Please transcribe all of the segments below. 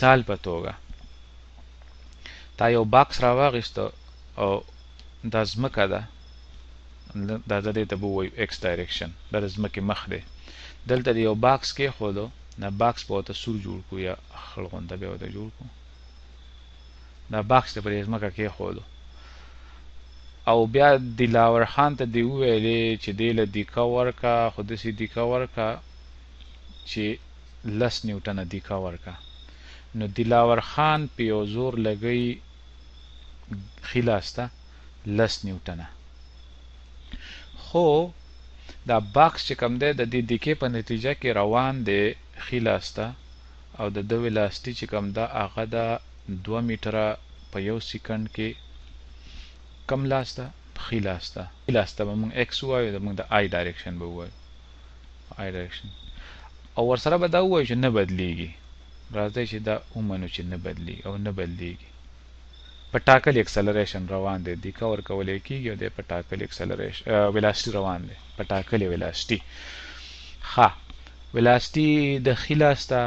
مثال په توګه تا یو باکس راواغیسته او دا ځمکه ده، دا دې ته به ووایو ایکس ډایرکشن، دا د ځمکې مخ دی. دلته د یو باکس کېښودو، دا باکس به ورته سور جوړ کړو یا خړ غونده به ورته جوړ کړو. دا باکس ته په دې ځمکه کېښودو او بیا دلاور خان ته دې وویلې چې دې له دیکه ورکه، خو داسې دیکه ورکه چې 10 نیوټنه دیکه ورکه. نو دلاور خان په یو زور لګی ښي لاس ته 10 نیوټنه. خو دا باکس چې کوم دی د دې دیکې په نتیجه کې روان دی ښي لاس ته، او د ده ویلاسټي چې کوم ده هغه ده 2 میټره په یو سیکنډ کې. کم لاس ته؟ ښي لاس ته. ښي لاس ته به موږ ایکس ووایو، موږ د آی ډایرکشن به ووایو، آی ډایرکشن. او ورسره به دا ووایو چې نه بدلیږي. راځئ چې دا ومنو چې نه بدلیږي او نه بدلیږي. په ټاکل اکسلریشن روان دی، دیکه ورکولی کېږي او دی په ټاکل اکسلریشن ویلاسټي روان دی، په ټاکلې ویلاسټي. ښه، ویلاسټي د ښي لاس ته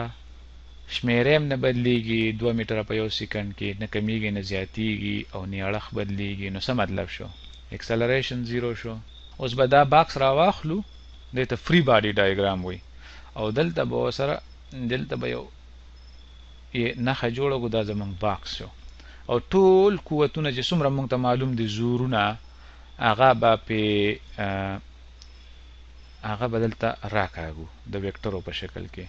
شمیره هم نه بدلیږي 2 میټره په یو سیکنډ کې، نه کمیږي نه زیاتیږي او نه اړخ بدلیږي. نو څه مطلب شو؟ اکسلریشن 0 شو. اوس به دا باکس راواخلو، دې ته فری باډي ډایګرام وایي، او دلته به ورسره دلته به یو نښه جوړه کړو، دا زموږ باکس شو. او ټول قوتونه چې څومره موږ ته معلوم دي زورونه، هغه به دلته راکاږو د ویکټرو په شکل کې.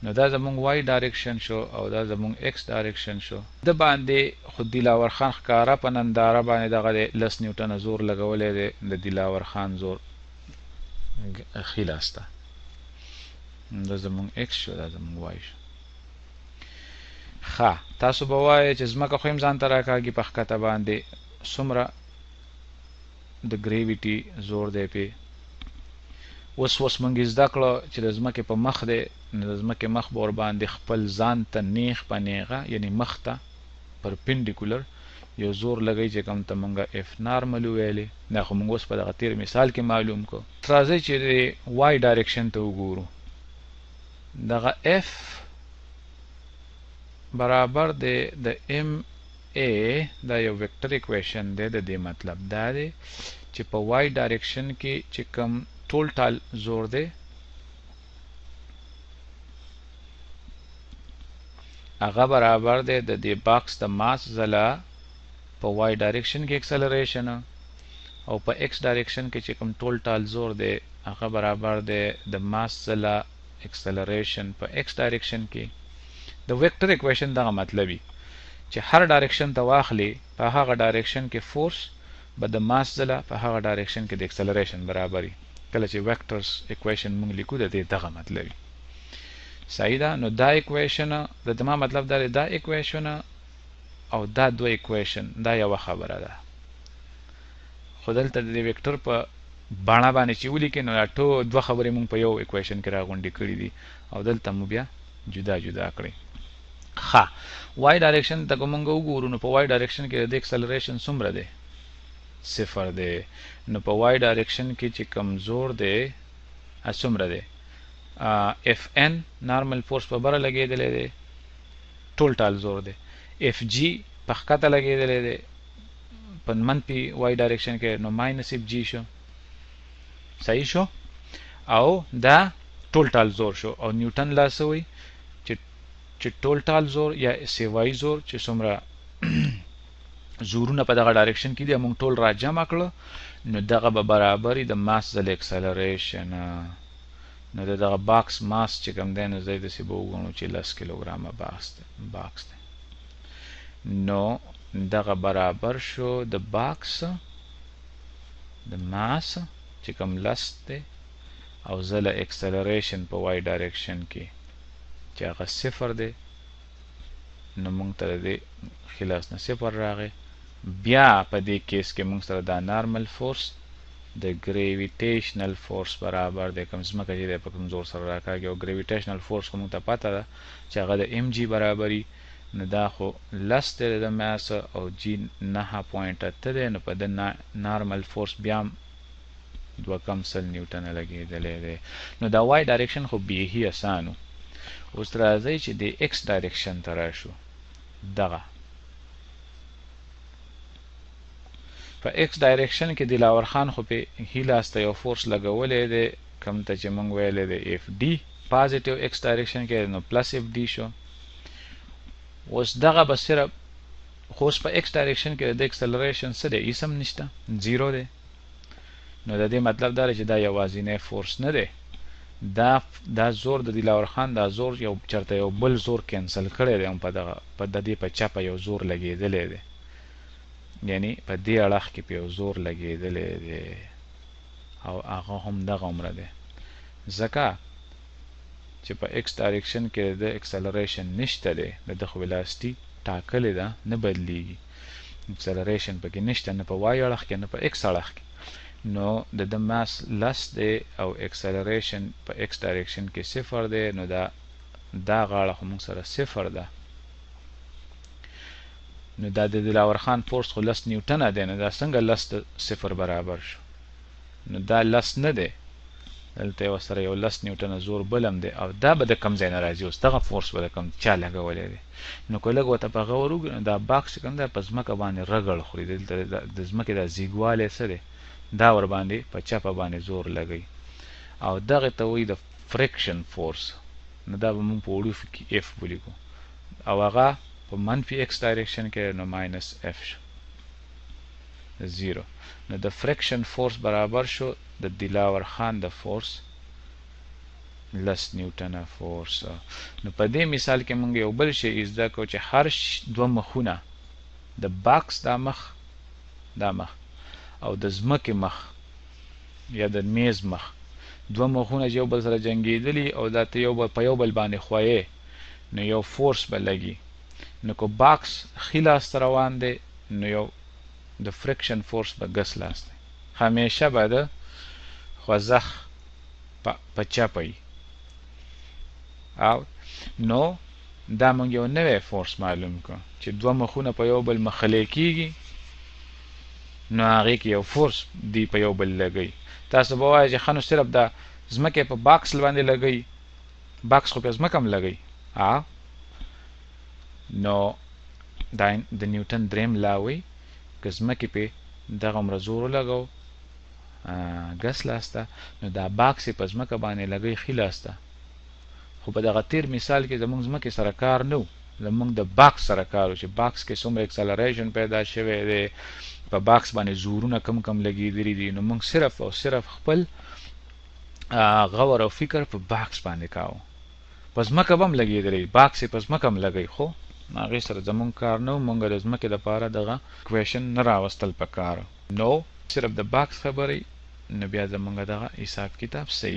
نو دا زمونږ وای ډایرکشن شو او دا زمونږ ایکس ډایرکشن شو. د باندې خو دلاور خان ښکاره په ننداره باندې دغه 10 نیوټنه زور لګولی دی، د دلاور خان زور ښي لاس ته. دا زمونږ ایکس شو، دا زمونږ وای شو. ښه، تاسو به وایئ چې ځمکه خو هم ځان ته راکاږي په ښکته باندې، څومره د ګریویټي زور دی پې. اوس موږ زده کړه چې د ځمکې په مخ دی، نو د ځمکې مخ به ورباندې خپل ځان ته نیغ په نیغه، یعنې مخ ته پرپینډیکولر یو زور لګوي چې کوم ته موږ اف نارمل وویلې. دا خو موږ اوس په دغه تیر مثال کې معلوم کړو. راځئ چې د وای ډایرکشن ته وګورو. دغه اف برابر دی د ام ا، دا یو ویکټر ایکویشن دی. د دې مطلب دا دی چې په وای ډایرکشن کې چې کوم ټوټال زور دی هغه برابر دی د دې باکس د ماس ځله په وای ډایرکشن کې اکسلریشن، او په ایکس ډایرکشن کې چې کوم ټوټال زور دی هغه برابر دی د ماس ځله اکسلریشن په ایکس ډایرکشن کې. د ویکټر ایکویشن دغه مطلبي چې هر ډایرکشن ته واخلي، په هغه ډایرکشن کې فورس به د ماس ځله په هغه ډایرکشن کې د اکسلریشن برابري. کله چې ویکټرز ایکویشن موږ لیکو د دې دغه مطلبي. صحیح ده؟ نو دا ایکویشن د ما مطلب دا دی، دا ایکویشن او دا دوه ایکویشن دا یوه خبره ده. خو دلته د ویکټر په بڼه باندې چې ولیکې نو دا ټول دوه خبرې موږ په یو ایکویشن کې راغونډې کړي دي او دلته مو بیا جدا جدا کړي. ښه، وای ډایرکشن ته که موږ وګورو نو په وای ډایرکشن کې د اکسلریشن څومره دی؟ 0 دی. نو په وای ډایرکشن کې چې کمزور دی څومره دی؟ اف ان نارمل فورس په بره لګېدلی دی، ټوټال زور دی. اف جی په ښکته لګېدلی دی په منفي وای ډایرکشن کې، نو ماینس اف جی شو. صحیح شو؟ او دا ټوټال زور شو. او نیوټن لا څه وایي چې ټوټال زور یا سیوایي زور چې څومره زورونه په دغه ډایرکشن کې دي موږ ټول را جمع کړو، نو دغه به برابري د ماس ځله اکسلریشن. نو دغه باکس ماس چې کوم دی نو زه داسې به وګڼو چې 10 کیلوګرامه باکس دی. نو دغه برابر شو د باکس د ماس چې کوم 10 دی او ځله اکسلریشن په وای ډایرکشن کې چې هغه 0 دی. نو موږ ته د دې خلاص نه 0 راغی. بیا په دې کیس کې موږ سره دا نارمل فورس د ګریویټیشنل فورس برابر دی، کوم ځمکه چې دی په کوم زور سره راکاږي، او ګریویټیشنل فورس خو موږ ته پته ده چې هغه د ام جی برابري. نو دا خو 10 دی د ماس او جی 9.8 دی، نو په د نارمل فورس بیا 2 نیوټنه لګېدلی دی. نو دا وای ډایرکشن خو بیخي اسانو. اوس راځئ چې د ایکس ډایرکشن ته راشو دغه په ایکس ډایرکشن کې دلاور خان خو په هیلاس ته یو فورس لګولې دی کوم ته چې موږ ویلې دی اف ډي پازیټیو ایکس ډایرکشن کې نو پلس اف ډي شو اوس دغه به صرف خو اوس په ایکس ډایرکشن کې د اکسلریشن څه دی هیڅ هم نشته زیرو دی نو د دې مطلب دا دی چې دا یوازینی فورس نه دی دا زور د دلاور خان دا زور یو چرته یو بل زور کینسل کړی دی په دغه په د دې په چپه یو زور لګېدلی دی یعنی په دې اړخ کې په یو زور لګېدلی دی او هغه هم دغه عمره دی ځکه چې په ایکس ډایرکشن کې د اکسلریشن نشته دی د خو ویلاسټي ټاکلې ده نه بدلیږي اکسلریشن پکې نشته نه په وای اړخ کې نه په ایکس اړخ کې نو د ماس لس دی او اکسلریشن په ایکس ډایرکشن کې صفر دی نو دا غاړه خو موږ سره صفر ده نو دا د دلاور خان فورس خو لس نیوټنه دی نو دا څنګه لس د صفر برابر شو نو دا لس نه دی دلته یو سره یو لس نیوټنه زور بلم دی او دا به د کم ځای نه راځي اوس دغه فورس به د کم چا لګولی دی نو که لږ ورته په غور وګورو نو دا باکس چې کوم دی په ځمکه باندې رګړ خوري دلته د ځمکې دا زیږوالی څه دی دا ور باندې په چپه باندې زور لګوي او دغه ته وایي د فریکشن فورس نو دا به موږ په حروفو کې اف ولیکو او هغه په منفي ایکس ډایرکشن کې نو ماینس اف شو زیرو نو د فریکشن فورس برابر شو د دلاور خان د فورس لس نیوټنه فورس نو په دې مثال کې موږ یو بل شی زده کوو چې هر دوه مخونه د باکس دا مخ او د ځمکې مخ یا د میز مخ دوه مخونه چې یو بل سره جنګېدلي او دا ته یو په یو بل باندې خوایې نو یو فورس به لګي نو که باکس ښي لاس ته روان دی نو یو د فریکشن فورس به ګس لاس دی همیشه به د خوځښ په چپه وي او نو دا موږ یو نوی فورس معلوم کړو چې دوه مخونه په یو بل مخلی کېږي نو هغې کې یو فورس دی په یو بل لګوي تاسو به وایئ چې ښه نو صرف د ځمکې په باکس باندې لګوي باکس خو په ځمکه هم لګوي نو دا د نیوټن دریم لا وایي که ځمکې پې دغه عمره زور ولګو ګس لاس ته نو دا باکس یې په ځمکه باندې لګوي ښي لاس ته خو په دغه تیر مثال کې زموږ ځمکې سره کار نه و زموږ د باکس سره کار و چې باکس کې څومره اکسلریشن پیدا شوی دی په باکس باندې زورونه کم کم لګېدلي دي نو موږ صرف او صرف خپل غور او فکر په باکس باندې کاوه په ځمکه به هم لګېدلی باکس یې په ځمکه هم لګوي خو هغې سره زموږ کار نه و موږ د ځمکې دپاره دغه کویشن نه راوستل په کار نو صرف د باکس خبرې نو بیا زموږ دغه حساب کتاب صحیح